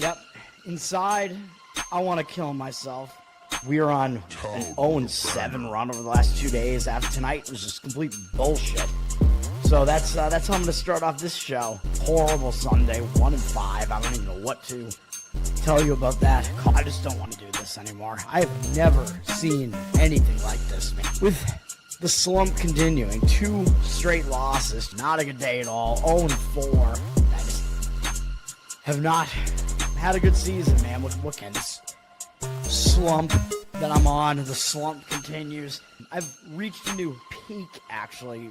Yep. Inside, I want to kill myself. We are on an 0-7 run over the last 2 days. After tonight, it was just complete bullshit. So that's how I'm going to start off this show. Horrible Sunday, 1-5. I don't even know what to tell you about that. I just don't want to do this anymore. I have never seen anything like this, man. With the slump continuing, 2 straight losses, not a good day at all. 0-4. I just have not had a good season, man. What can this slump that I'm on? The slump continues. I've reached a new peak, actually.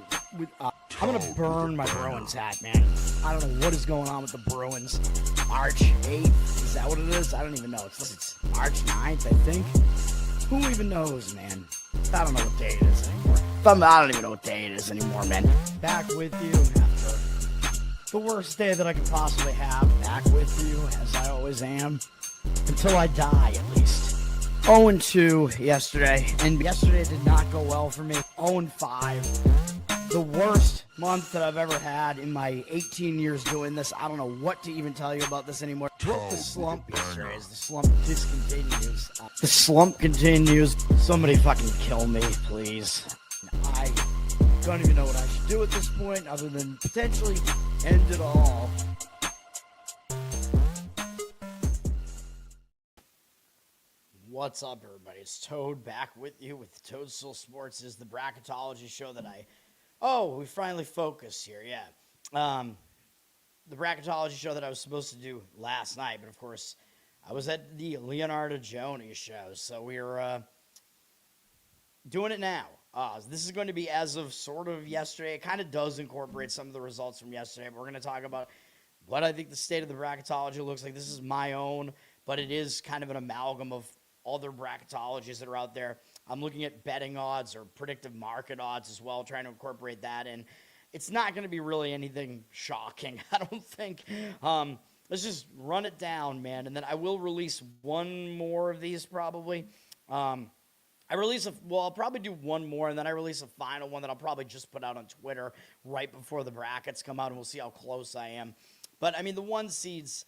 I'm gonna burn my Bruins hat, man. I don't know what is going on with the Bruins. March 8th, is that what it is? I don't even know. It's March 9th, I think. Who even knows, man? I don't know what day it is anymore. I don't even know what day it is anymore, man. Back with you after the worst day that I could possibly have. Back with you, as I always am. Until I die, at least. 0-2 yesterday, and yesterday did not go well for me. 0-5. The worst month that I've ever had in my 18 years doing this. I don't know what to even tell you about this anymore. Broke the slump yesterday as the slump discontinues. The slump continues. Somebody fucking kill me, please. I don't even know what I should do at this point other than potentially end it all. What's up, everybody? It's Toad back with you with Toadstool Sports. This is the Bracketology show that we finally focused here, yeah. The Bracketology show that I was supposed to do last night, but of course, I was at the Leonardo Joni show, so we're doing it now. This is going to be as of sort of yesterday. It kind of does incorporate some of the results from yesterday, but we're going to talk about what I think the state of the Bracketology looks like. This is my own, but it is kind of an amalgam of other bracketologies that are out there. I'm looking at betting odds or predictive market odds as well, trying to incorporate that in. It's not going to be really anything shocking, I don't think. Let's just run it down, man, and then I will release one more of these probably. I'll probably do one more, and then I release a final one that I'll probably just put out on Twitter right before the brackets come out, and we'll see how close I am. But, I mean, the 1 seeds,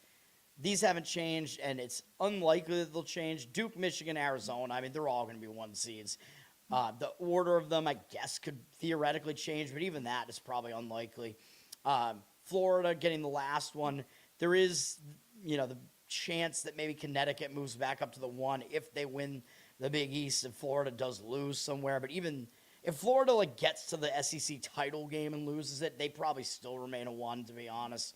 these haven't changed, and it's unlikely that they'll change. Duke, Michigan, Arizona, I mean, they're all going to be 1 seeds. The order of them, I guess, could theoretically change, but even that is probably unlikely. Florida getting the last one. There is, the chance that maybe Connecticut moves back up to the 1 if they win the Big East and Florida does lose somewhere. But even if Florida, gets to the SEC title game and loses it, they probably still remain a 1, to be honest.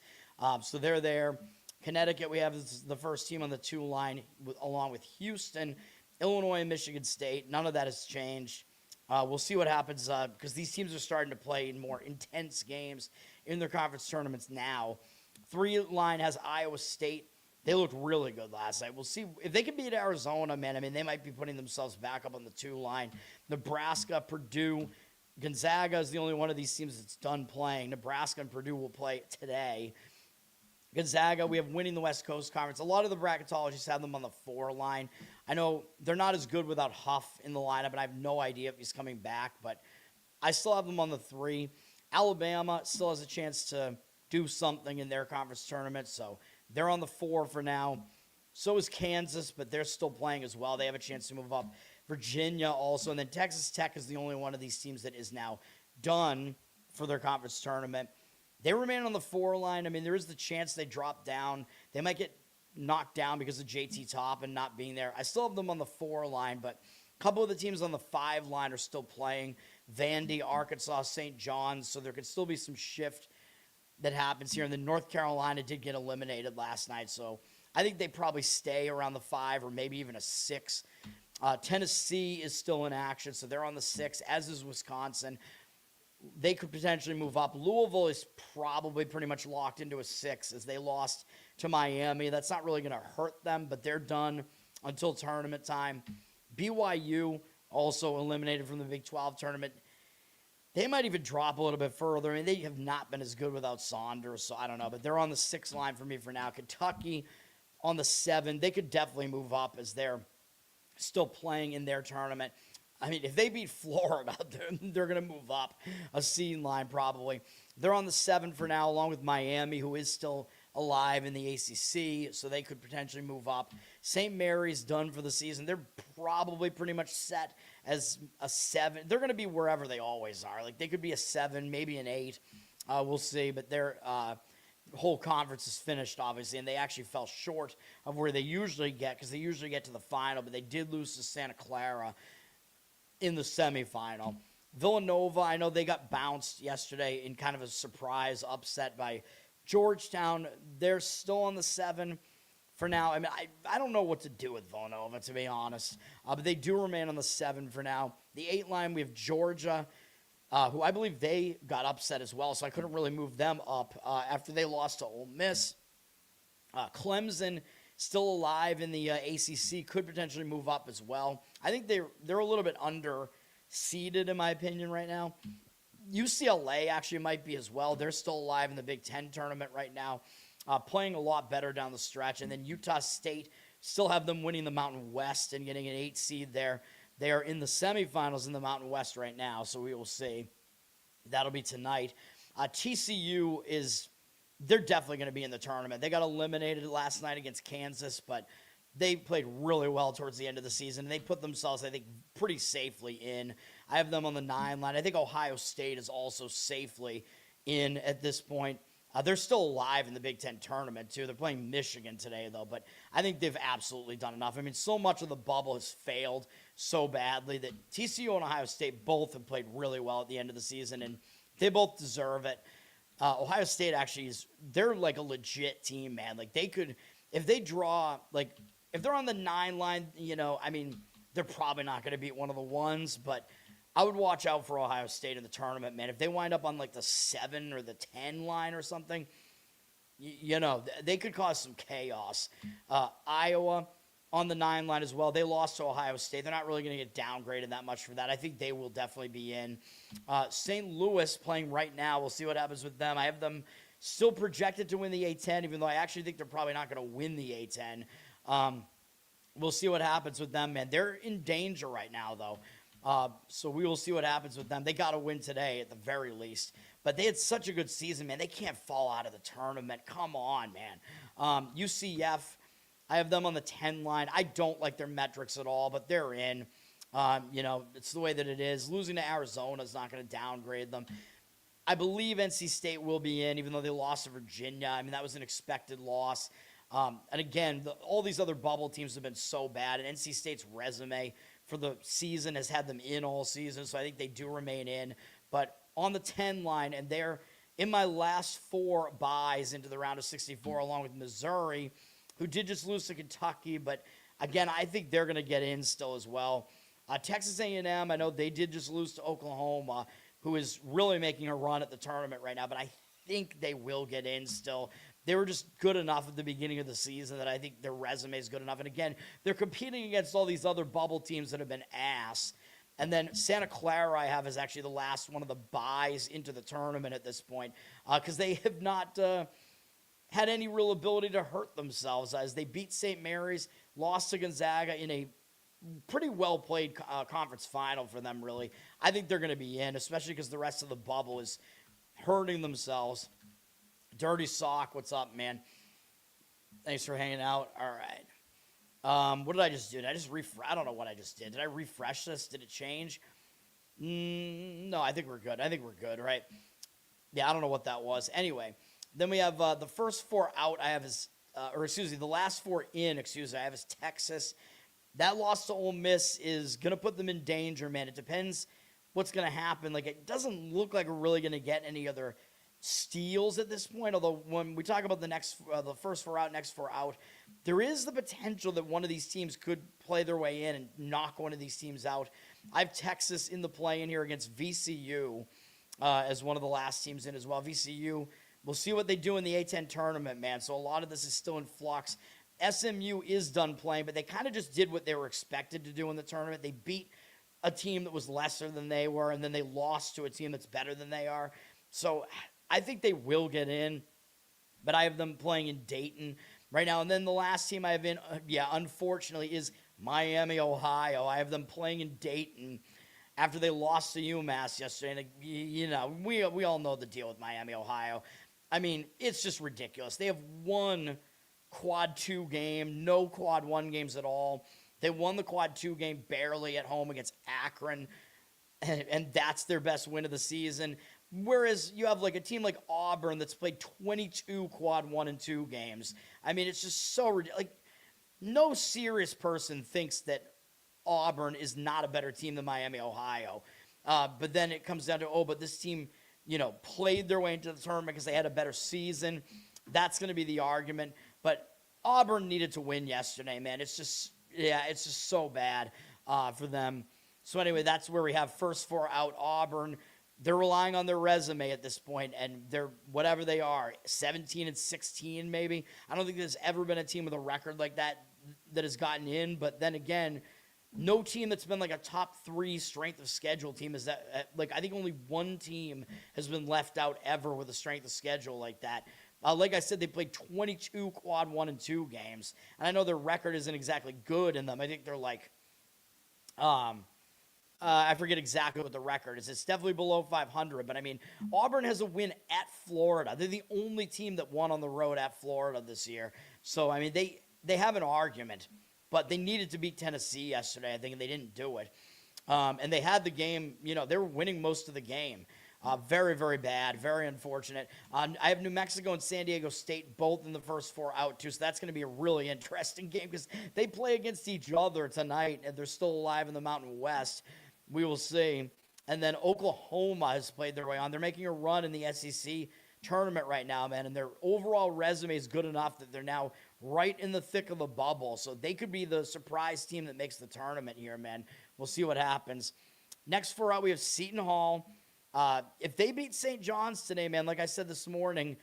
So they're there. Connecticut, we have the first team on the 2 line, along with Houston, Illinois, and Michigan State. None of that has changed. We'll see what happens because these teams are starting to play in more intense games in their conference tournaments now. 3 line has Iowa State. They looked really good last night. We'll see if they can beat Arizona, man. I mean, they might be putting themselves back up on the 2 line. Nebraska, Purdue, Gonzaga is the only one of these teams that's done playing. Nebraska and Purdue will play today. Gonzaga, we have winning the West Coast Conference. A lot of the bracketologists have them on the 4 line. I know they're not as good without Huff in the lineup, and I have no idea if he's coming back, but I still have them on the 3. Alabama still has a chance to do something in their conference tournament, so they're on the 4 for now. So is Kansas, but they're still playing as well. They have a chance to move up. Virginia also, and then Texas Tech is the only one of these teams that is now done for their conference tournament. They remain on the 4 line. I mean, there is the chance they drop down. They might get knocked down because of JT Toppin not being there. I still have them on the 4 line, but a couple of the teams on the 5 line are still playing. Vandy, Arkansas, St. John's, so there could still be some shift that happens here. And then North Carolina did get eliminated last night, so I think they probably stay around the 5 or maybe even a 6. Tennessee is still in action, so they're on the 6, as is Wisconsin. They could potentially move up. Louisville is probably pretty much locked into a 6 as they lost to Miami. That's not really going to hurt them, but they're done until tournament time. BYU also eliminated from the Big 12 tournament. They might even drop a little bit further. I mean, they have not been as good without Saunders, so I don't know. But they're on the 6 line for me for now. Kentucky on the 7. They could definitely move up as they're still playing in their tournament. I mean, if they beat Florida, they're going to move up a seed line probably. They're on the 7 for now, along with Miami, who is still alive in the ACC, so they could potentially move up. St. Mary's done for the season. They're probably pretty much set as a 7. They're going to be wherever they always are. Like, they could be a 7, maybe an 8. We'll see, but their whole conference is finished, obviously, and they actually fell short of where they usually get, because they usually get to the final, but they did lose to Santa Clara in the semifinal. Villanova, I know they got bounced yesterday in kind of a surprise upset by Georgetown. They're still on the 7 for now. I mean, I don't know what to do with Villanova, to be honest, but they do remain on the 7 for now. The 8 line, we have Georgia, who I believe they got upset as well, so I couldn't really move them up after they lost to Ole Miss. Clemson, still alive in the ACC, could potentially move up as well. I think they're a little bit under-seeded, in my opinion, right now. UCLA actually might be as well. They're still alive in the Big Ten tournament right now, playing a lot better down the stretch. And then Utah State, still have them winning the Mountain West and getting an 8 seed there. They are in the semifinals in the Mountain West right now, so we will see. That'll be tonight. TCU they're definitely going to be in the tournament. They got eliminated last night against Kansas, but they played really well towards the end of the season. They put themselves, I think, pretty safely in. I have them on the 9 line. I think Ohio State is also safely in at this point. They're still alive in the Big Ten tournament, too. They're playing Michigan today, though, but I think they've absolutely done enough. I mean, so much of the bubble has failed so badly that TCU and Ohio State both have played really well at the end of the season, and they both deserve it. Ohio State actually they're like a legit team, man. Like, they could, if they draw, like, if they're on the 9 line, I mean, they're probably not going to beat one of the ones, but I would watch out for Ohio State in the tournament, man. If they wind up on, like, the 7 or the 10 line or something, they could cause some chaos. Iowa on the 9 line as well. They lost to Ohio State. They're not really going to get downgraded that much for that. I think they will definitely be in. St. Louis playing right now. We'll see what happens with them. I have them still projected to win the A-10, even though I actually think they're probably not going to win the A-10. We'll see what happens with them, man. They're in danger right now, though. So we will see what happens with them. They got to win today at the very least. But they had such a good season, man. They can't fall out of the tournament. Come on, man. UCF, I have them on the 10 line. I don't like their metrics at all, but they're in. It's the way that it is. Losing to Arizona is not going to downgrade them. I believe NC State will be in, even though they lost to Virginia. I mean, that was an expected loss. And again, all these other bubble teams have been so bad, and NC State's resume for the season has had them in all season, so I think they do remain in. But on the 10 line, and they're in my last 4 buys into the round of 64, along with Missouri, who did just lose to Kentucky, but again, I think they're going to get in still as well. Texas A&M, I know they did just lose to Oklahoma, who is really making a run at the tournament right now, but I think they will get in still. They were just good enough at the beginning of the season that I think their resume is good enough. And again, they're competing against all these other bubble teams that have been ass. And then Santa Clara I have is actually the last one of the buys into the tournament at this point, because they have not had any real ability to hurt themselves, as they beat St. Mary's, lost to Gonzaga in a pretty well-played conference final for them, really. I think they're going to be in, especially because the rest of the bubble is hurting themselves. Dirty Sock, what's up, man? Thanks for hanging out. All right. What did I just do? Did I just refresh? I don't know what I just did. Did I refresh this? Did it change? No, I think we're good. Right? Yeah, I don't know what that was. Anyway, then we have the first 4 out I have is, the last 4 in, I have is Texas. That loss to Ole Miss is going to put them in danger, man. It depends what's going to happen. Like, it doesn't look like we're really going to get any other steals at this point, although when we talk about the first 4 out, next 4 out, there is the potential that one of these teams could play their way in and knock one of these teams out. I have Texas in the play-in here against VCU as one of the last teams in as well. VCU, we'll see what they do in the A-10 tournament, man, so a lot of this is still in flux. SMU is done playing, but they kind of just did what they were expected to do in the tournament. They beat a team that was lesser than they were, and then they lost to a team that's better than they are. So I think they will get in, but I have them playing in Dayton right now. And then the last team I have in, unfortunately, is Miami, Ohio. I have them playing in Dayton after they lost to UMass yesterday. And, we all know the deal with Miami, Ohio. I mean, it's just ridiculous. They have one quad 2 game, no quad 1 games at all. They won the quad 2 game barely at home against Akron, and that's their best win of the season. Whereas you have like a team like Auburn that's played 22 quad 1 and 2 games. I mean, it's just so ridiculous. Like, no serious person thinks that Auburn is not a better team than Miami, Ohio. But then it comes down to, but this team, played their way into the tournament because they had a better season. That's going to be the argument. But Auburn needed to win yesterday, man. It's just so bad for them. So anyway, that's where we have first four out Auburn. They're relying on their resume at this point, and they're whatever they are, 17-16 maybe. I don't think there's ever been a team with a record like that has gotten in. But then again, no team that's been like a top 3 strength of schedule team is that. Like, I think only one team has been left out ever with a strength of schedule like that. Like I said, they played 22 quad 1 and 2 games, and I know their record isn't exactly good in them. I think they're like, I forget exactly what the record is. It's definitely below 500, but I mean, Auburn has a win at Florida. They're the only team that won on the road at Florida this year. So, I mean, they have an argument, but they needed to beat Tennessee yesterday, I think, and they didn't do it. And they had the game, they were winning most of the game. Very, very bad, very unfortunate. I have New Mexico and San Diego State both in the first 4 out, too, so that's going to be a really interesting game because they play against each other tonight, and they're still alive in the Mountain West. We will see. And then Oklahoma has played their way on. They're making a run in the SEC tournament right now, man, and their overall resume is good enough that they're now right in the thick of the bubble. So they could be the surprise team that makes the tournament here, man. We'll see what happens. Next 4 out, we have Seton Hall. If they beat St. John's today, man, like I said this morning,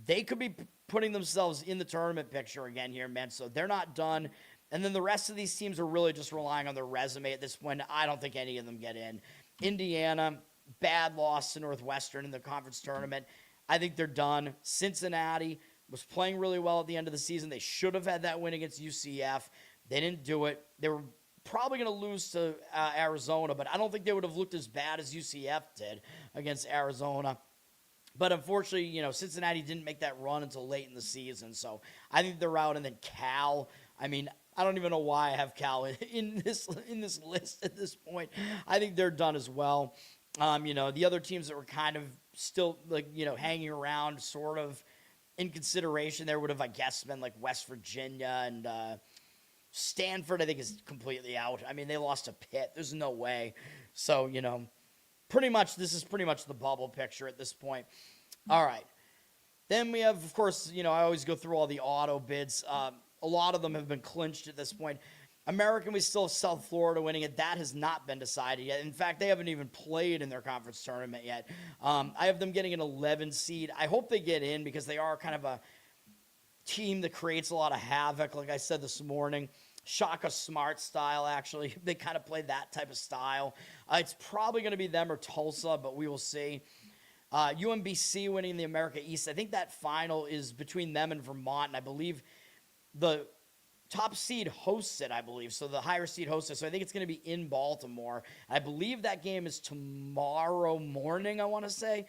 they could be putting themselves in the tournament picture again here, man. So they're not done. And then the rest of these teams are really just relying on their resume at this point. I don't think any of them get in. Indiana, bad loss to Northwestern in the conference tournament. I think they're done. Cincinnati was playing really well at the end of the season. They should have had that win against UCF. They didn't do it. They were probably going to lose to Arizona, but I don't think they would have looked as bad as UCF did against Arizona. But unfortunately, Cincinnati didn't make that run until late in the season. So I think they're out. And then Cal, I mean, I don't even know why I have Cal in this list at this point. I think they're done as well. The other teams that were kind of still hanging around sort of in consideration there would have, I guess, been like West Virginia and Stanford, I think, is completely out. I mean, they lost to Pitt. There's no way. So, this is pretty much the bubble picture at this point. All right. Then we have, of course, I always go through all the auto bids. A lot of them have been clinched at this point. American, we still have South Florida winning it. That has not been decided yet. In fact, they haven't even played in their conference tournament yet. I have them getting an 11 seed. I hope they get in because they are kind of a team that creates a lot of havoc, like I said this morning. Shaka Smart style, actually. They kind of play that type of style. It's probably going to be them or Tulsa, but we will see. UMBC winning the America East. I think that final is between them and Vermont, and I believe the top seed hosts it, I believe. So the higher seed hosts it. So I think it's going to be in Baltimore. I believe that game is tomorrow morning, I want to say.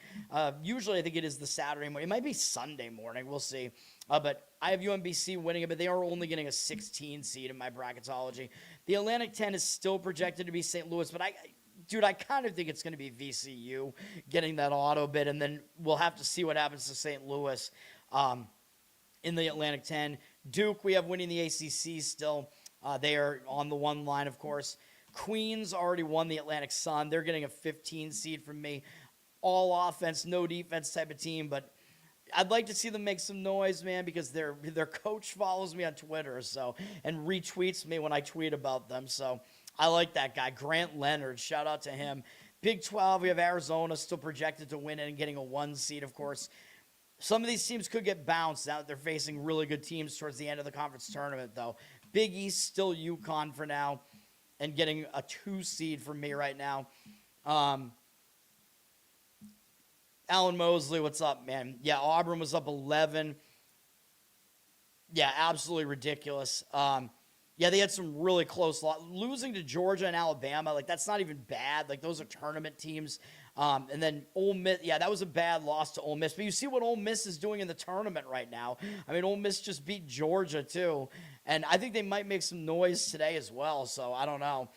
Usually I think it is the Saturday morning. It might be Sunday morning. We'll see. But I have UMBC winning it, but they are only getting a 16 seed in my bracketology. The Atlantic 10 is still projected to be St. Louis, but I kind of think it's going to be VCU getting that auto bid, and then we'll have to see what happens to St. Louis in the Atlantic 10. Duke, we have winning the ACC still. They are on the one line, of course. Queens already won the Atlantic Sun. They're getting a 15 seed from me. All offense, no defense type of team, but I'd like to see them make some noise, man, because their coach follows me on Twitter and retweets me when I tweet about them. So I like that guy, Grant Leonard. Shout out to him. Big 12, we have Arizona still projected to win it and getting a 1 seed, of course. Some of these teams could get bounced now that they're facing really good teams towards the end of the conference tournament, though. Big East, still UConn for now, and getting a 2 seed from me right now. Alan Mosley, what's up, man? Yeah, Auburn was up 11. Yeah, absolutely ridiculous. Yeah, they had some really close losing to Georgia and Alabama. Like, that's not even bad. Like, those are tournament teams. And then Ole Miss, yeah, that was a bad loss to Ole Miss. But you see what Ole Miss is doing in the tournament right now. I mean, Ole Miss just beat Georgia too, and I think they might make some noise today as well. So I don't know.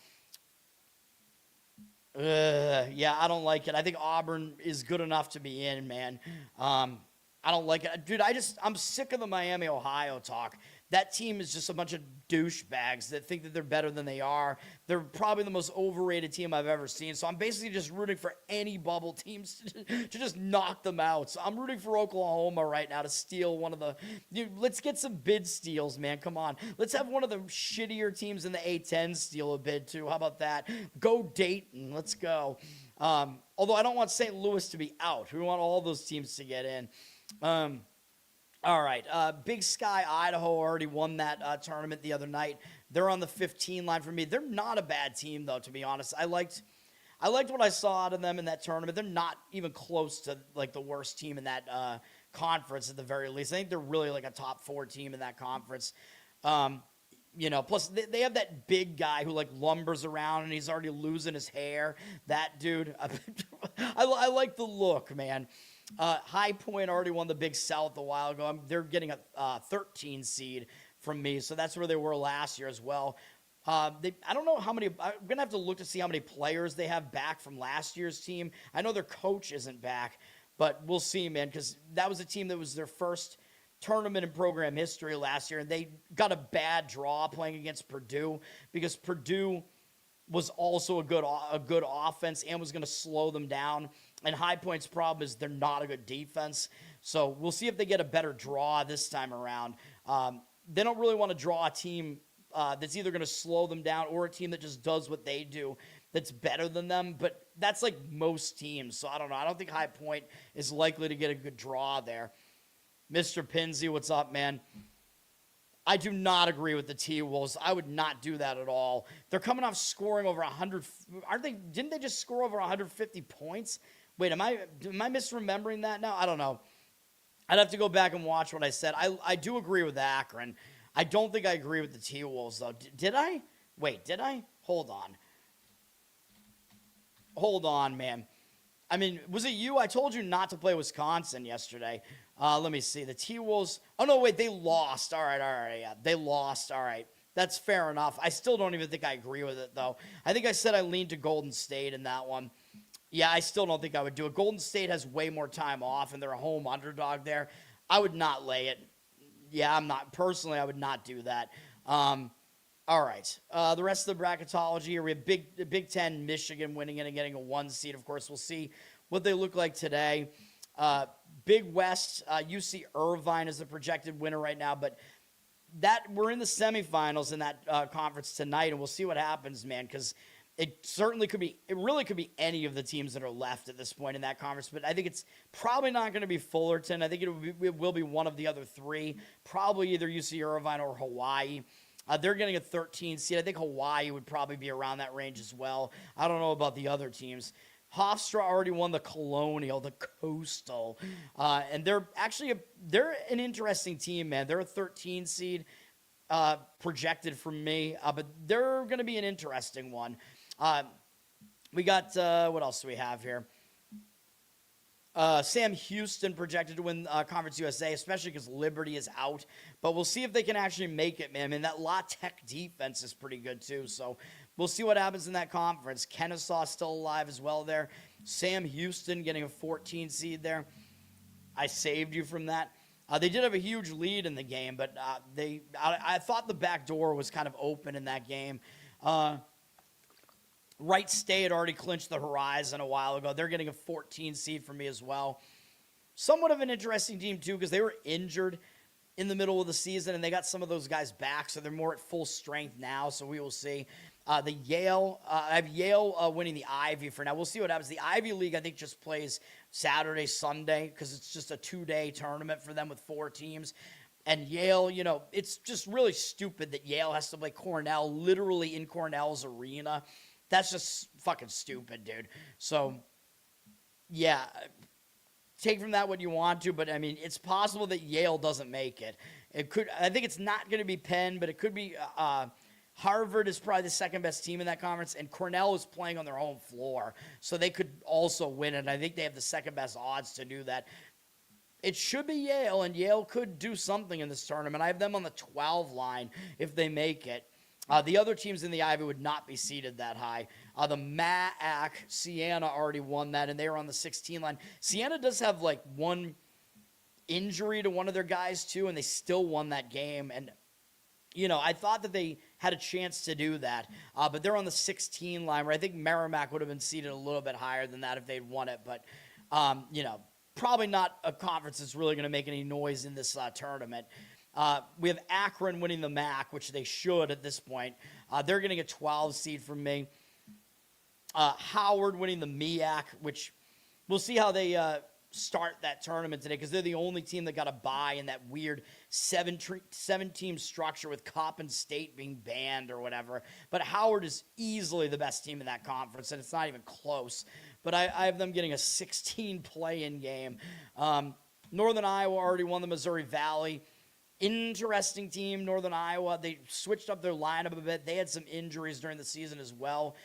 Yeah, I don't like it. I think Auburn is good enough to be in, man. I don't like it. Dude, I'm sick of the Miami, Ohio talk. That team is just a bunch of douchebags that think that they're better than they are. They're probably the most overrated team I've ever seen. So I'm basically just rooting for any bubble teams to just knock them out. So I'm rooting for Oklahoma right now to steal one of the. Dude, let's get some bid steals, man. Come on. Let's have one of the shittier teams in the A10 steal a bid, too. How about that? Go Dayton. Let's go. Although I don't want St. Louis to be out. We want all those teams to get in. All right. Big Sky, Idaho already won that tournament the other night. They're on the 15 line for me. They're not a bad team, though, to be honest. I liked what I saw out of them in that tournament. They're not even close to, like, the worst team in that conference at the very least. I think they're really, like, a top 4 team in that conference. Plus they have that big guy who, like, lumbers around and he's already losing his hair. That dude. I like the look, man. High Point already won the Big South a while ago. They're getting a 13 seed from me, so that's where they were last year as well. I don't know how many. I'm gonna have to look to see how many players they have back from last year's team. I know their coach isn't back, but we'll see, man, because that was a team that was their first tournament in program history last year, and they got a bad draw playing against Purdue because Purdue was also a good offense and was going to slow them down. And High Point's problem is they're not a good defense. So we'll see if they get a better draw this time around. They don't really want to draw a team that's either going to slow them down or a team that just does what they do that's better than them. But that's like most teams. So I don't know. I don't think High Point is likely to get a good draw there. Mr. Pinsey, what's up, man? I do not agree with the T-Wolves. I would not do that at all. They're coming off scoring over 100. Aren't they? Didn't they just score over 150 points? Wait, am I misremembering that now? I don't know. I'd have to go back and watch what I said. I do agree with Akron. I don't think I agree with the T-Wolves, though. Did I? Wait, did I? Hold on, man. I mean, was it you? I told you not to play Wisconsin yesterday. Let me see. The T-Wolves. Oh, no, wait. They lost. All right. Yeah, they lost. All right. That's fair enough. I still don't even think I agree with it, though. I think I said I leaned to Golden State in that one. Yeah, I still don't think I would do it. Golden State has way more time off, and they're a home underdog there. I would not lay it. Yeah, I'm not. Personally, I would not do that. All right. The rest of the bracketology here, we have Big Ten, Michigan winning it and getting a 1 seed. Of course, we'll see what they look like today. Big West, UC Irvine is the projected winner right now, but we're in the semifinals in that conference tonight, and we'll see what happens, man, because it really could be any of the teams that are left at this point in that conference, but I think it's probably not going to be Fullerton. I think it will be one of the other 3, probably either UC Irvine or Hawaii. They're getting a 13 seed. I think Hawaii would probably be around that range as well. I don't know about the other teams. Hofstra already won the Colonial, the Coastal, and they're an interesting team, man. They're a 13 seed projected from me, but they're going to be an interesting one. We got what else do we have here? Sam Houston projected to win Conference USA, especially because Liberty is out. But we'll see if they can actually make it, man. I mean, that La Tech defense is pretty good, too. So we'll see what happens in that conference. Kennesaw still alive as well there. Sam Houston getting a 14 seed there. I saved you from that. They did have a huge lead in the game, but I thought the back door was kind of open in that game. Wright State had already clinched the Horizon a while ago. They're getting a 14 seed for me as well. Somewhat of an interesting team, too, because they were injured in the middle of the season, and they got some of those guys back, so they're more at full strength now, so we will see. I have Yale winning the Ivy for now. We'll see what happens. The Ivy League, I think, just plays Saturday, Sunday, because it's just a 2-day tournament for them with 4 teams. And Yale, it's just really stupid that Yale has to play Cornell literally in Cornell's arena. That's just fucking stupid, dude. So, yeah, take from that what you want to, but, I mean, it's possible that Yale doesn't make it. I think it's not going to be Penn, but it could be Harvard is probably the second best team in that conference, and Cornell is playing on their home floor, so they could also win it. I think they have the second best odds to do that. It should be Yale, and Yale could do something in this tournament. I have them on the 12 line if they make it. The other teams in the Ivy would not be seeded that high. The MAAC, Siena already won that, and they were on the 16 line. Siena does have like one injury to one of their guys too, and they still won that game. And I thought that they had a chance to do that, but they're on the 16 line, where I think Merrimack would have been seeded a little bit higher than that if they'd won it. But probably not a conference that's really going to make any noise in this tournament. We have Akron winning the MAC, which they should at this point. They're getting a 12 seed from me. Howard winning the MEAC, which we'll see how they start that tournament today, because they're the only team that got a bye in that weird seven-team structure with Coppin State being banned or whatever. But Howard is easily the best team in that conference, and it's not even close. But I have them getting a 16 play-in game. Northern Iowa already won the Missouri Valley. Interesting team, Northern Iowa. They switched up their lineup a bit. They had some injuries during the season as well.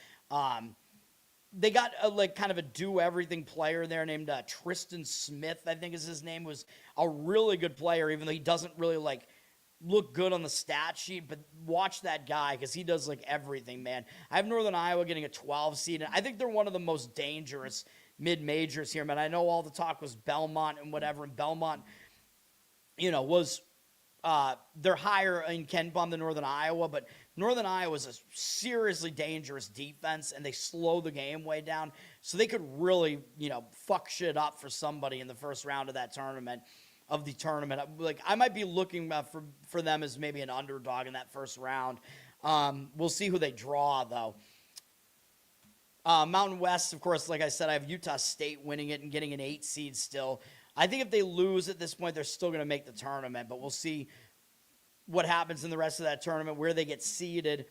They got kind of a do-everything player there named Tristan Smith, I think is his name, was a really good player, even though he doesn't really look good on the stat sheet. But watch that guy, because he does everything, man. I have Northern Iowa getting a 12 seed, and I think they're one of the most dangerous mid-majors here, man. I know all the talk was Belmont and whatever, and Belmont, was they're higher in KenPom than Northern Iowa, but Northern Iowa is a seriously dangerous defense, and they slow the game way down, so they could really, fuck shit up for somebody in the first round of that tournament. I might be looking for them as maybe an underdog in that first round. We'll see who they draw, though. Mountain West, of course, like I said, I have Utah State winning it and getting an 8 seed still. I think if they lose at this point, they're still going to make the tournament, but we'll see what happens in the rest of that tournament, where they get seeded.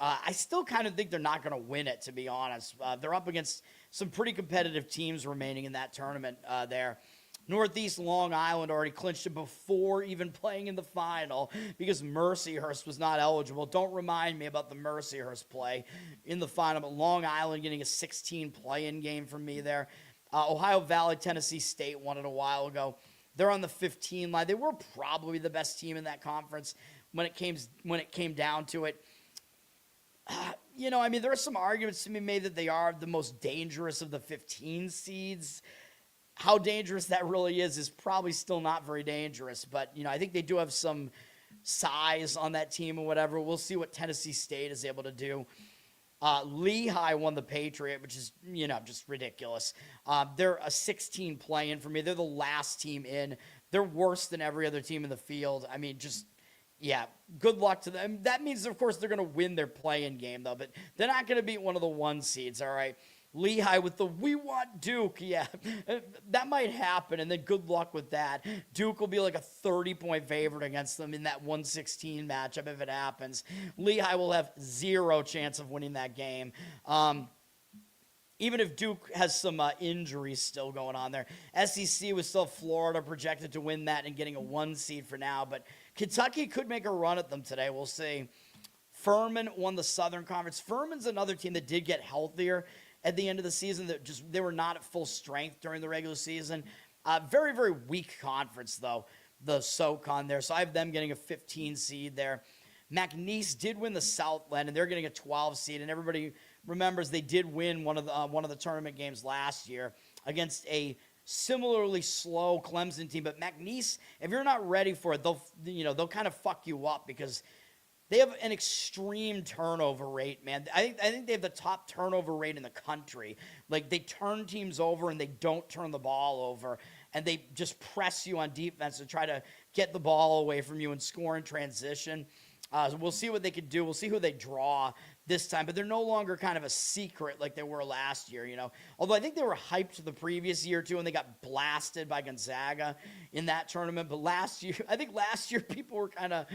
I still kind of think they're not going to win it, to be honest. They're up against some pretty competitive teams remaining in that tournament there. Northeast Long Island already clinched it before even playing in the final, because Mercyhurst was not eligible. Don't remind me about the Mercyhurst play in the final, but Long Island getting a 16 play-in game from me there. Ohio Valley, Tennessee State won it a while ago. They're on the 15 line. They were probably the best team in that conference when it came down to it. There are some arguments to be made that they are the most dangerous of the 15 seeds. How dangerous that really is probably still not very dangerous. But, I think they do have some size on that team or whatever. We'll see what Tennessee State is able to do. Lehigh won the Patriot, which is, just ridiculous. They're a 16 play-in for me. They're the last team in. They're worse than every other team in the field. Good luck to them. That means, of course, they're going to win their play-in game, though. But they're not going to beat one of the 1 seeds, all right? Lehigh with the "we want Duke," yeah, that might happen, and then good luck with that. Duke will be like a 30-point favorite against them in that 116 matchup if it happens. Lehigh will have zero chance of winning that game. Even if Duke has some injuries still going on there. SEC was still Florida projected to win that and getting a 1 seed for now, but Kentucky could make a run at them today. We'll see. Furman won the Southern Conference. Furman's another team that did get healthier at the end of the season. They were not at full strength during the regular season. Very, very weak conference, though, the SoCon there. So I have them getting a 15 seed there. McNeese did win the Southland, and they're getting a 12 seed. And everybody remembers they did win one of the tournament games last year against a similarly slow Clemson team. But McNeese, if you're not ready for it, they'll kind of fuck you up, because they have an extreme turnover rate, man. I think they have the top turnover rate in the country. They turn teams over and they don't turn the ball over, and they just press you on defense and try to get the ball away from you and score in transition. So we'll see what they could do. We'll see who they draw this time, but they're no longer kind of a secret like they were last year, Although I think they were hyped the previous year too, and they got blasted by Gonzaga in that tournament. But last year people were kind of,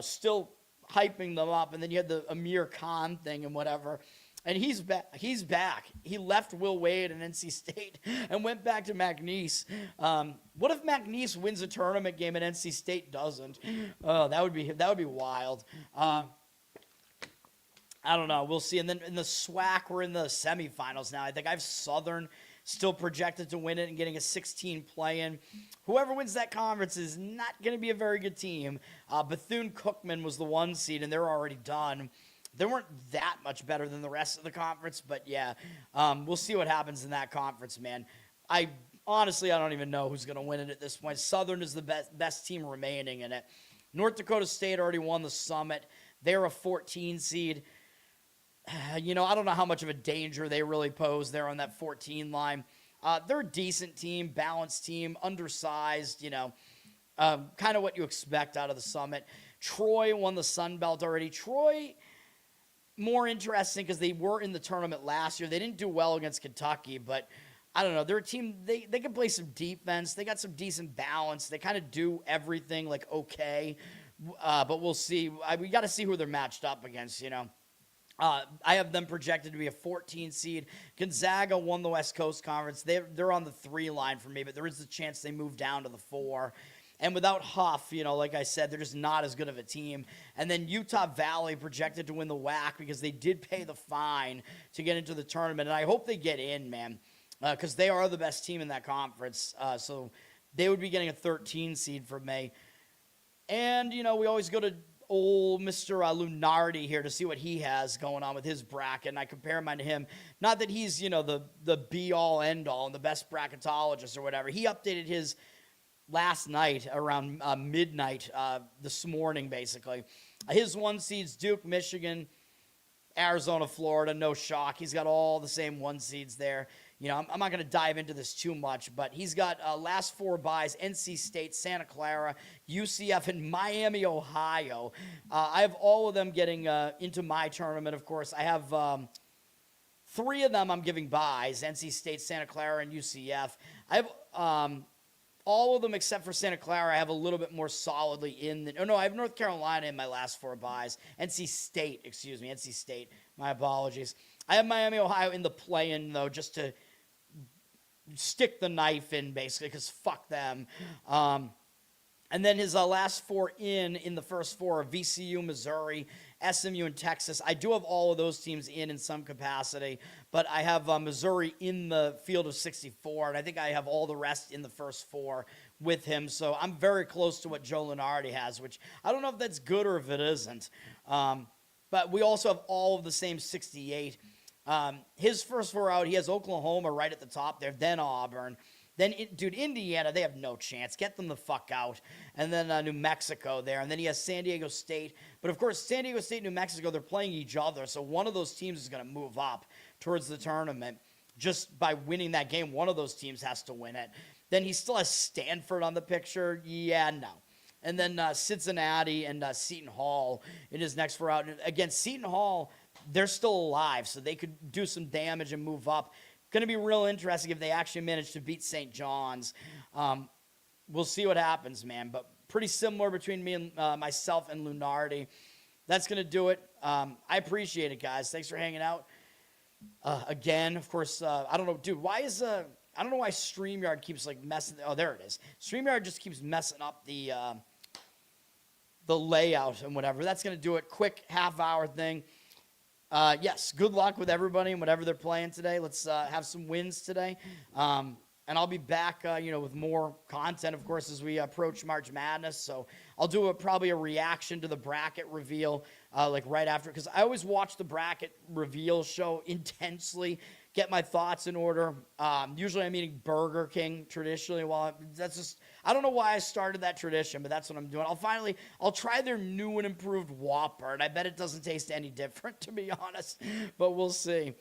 still hyping them up, and then you had the Amir Khan thing and whatever, and he's back. He left Will Wade and NC State and went back to McNeese. What if McNeese wins a tournament game and NC State doesn't? Oh, that would be wild. I don't know. We'll see. And then in the SWAC, we're in the semifinals now. I think I have Southern still projected to win it and getting a 16 play-in. Whoever wins that conference is not going to be a very good team. Bethune-Cookman was the 1 seed, and they're already done. They weren't that much better than the rest of the conference, but yeah, we'll see what happens in that conference, man. Honestly, I don't even know who's going to win it at this point. Southern is the best team remaining in it. North Dakota State already won the Summit. They're a 14 seed. I don't know how much of a danger they really pose there on that 14 line. They're a decent team, balanced team, undersized, kind of what you expect out of the Summit. Troy won the Sun Belt already. Troy, more interesting because they were in the tournament last year. They didn't do well against Kentucky, but I don't know. They're a team, they can play some defense. They got some decent balance. They kind of do everything like okay, but we'll see. We got to see who they're matched up against, I have them projected to be a 14 seed. Gonzaga won the West Coast Conference. They're on the 3 line for me, but there is a chance they move down to the 4. And without Huff, like I said, they're just not as good of a team. And then Utah Valley projected to win the WAC because they did pay the fine to get into the tournament. And I hope they get in, man, because they are the best team in that conference. So they would be getting a 13 seed from me. And, we always go to old Mr. Lunardi here to see what he has going on with his bracket, and I compare mine to him. Not that he's, the be-all, end-all, and the best bracketologist or whatever. He updated his last night around midnight this morning, basically. His 1 seeds, Duke, Michigan, Arizona, Florida, no shock. He's got all the same 1 seeds there. I'm not going to dive into this too much, but he's got last 4 buys, NC State, Santa Clara, UCF, and Miami, Ohio. I have all of them getting into my tournament, of course. I have 3 of them I'm giving buys, NC State, Santa Clara, and UCF. I have all of them except for Santa Clara. I have a little bit more solidly in. I have North Carolina in my last 4 buys. NC State. My apologies. I have Miami, Ohio in the play-in, though, just to stick the knife in, basically, because fuck them. And then his last 4 in the first 4 are VCU, Missouri, SMU, and Texas. I do have all of those teams in some capacity, but I have Missouri in the field of 64, and I think I have all the rest in the first 4 with him. So I'm very close to what Joe Lunardi has, which I don't know if that's good or if it isn't. But we also have all of the same 68. His first 4 out, he has Oklahoma right at the top there, then Auburn. Then, Indiana, they have no chance. Get them the fuck out. And then New Mexico there. And then he has San Diego State. But, of course, San Diego State and New Mexico, they're playing each other. So one of those teams is going to move up towards the tournament. Just by winning that game, one of those teams has to win it. Then he still has Stanford on the picture. Yeah, no. And then Cincinnati and Seton Hall in his next 4 out. And again, Seton Hall, they're still alive, so they could do some damage and move up. Going to be real interesting if they actually manage to beat St. John's. We'll see what happens, man. But pretty similar between me and myself and Lunardi. That's going to do it. I appreciate it, guys. Thanks for hanging out. Again, of course, I don't know, dude, why is I don't know why StreamYard keeps like messing. Oh, there it is. StreamYard just keeps messing up the layout and whatever. That's going to do it. Quick half-hour thing. Yes, good luck with everybody and whatever they're playing today. Let's have some wins today. And I'll be back, with more content, of course, as we approach March Madness. So I'll do probably a reaction to the bracket reveal, right after, because I always watch the bracket reveal show intensely, get my thoughts in order. Usually I'm eating Burger King traditionally. I don't know why I started that tradition, but that's what I'm doing. I'll try their new and improved Whopper, and I bet it doesn't taste any different, to be honest, but we'll see.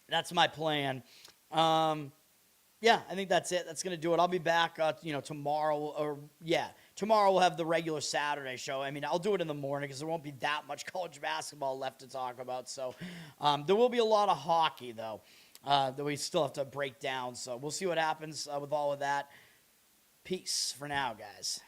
That's my plan. Yeah, I think that's it. That's going to do it. I'll be back, tomorrow. Tomorrow we'll have the regular Saturday show. I mean, I'll do it in the morning because there won't be that much college basketball left to talk about. So there will be a lot of hockey, though, that we still have to break down. So we'll see what happens with all of that. Peace for now, guys.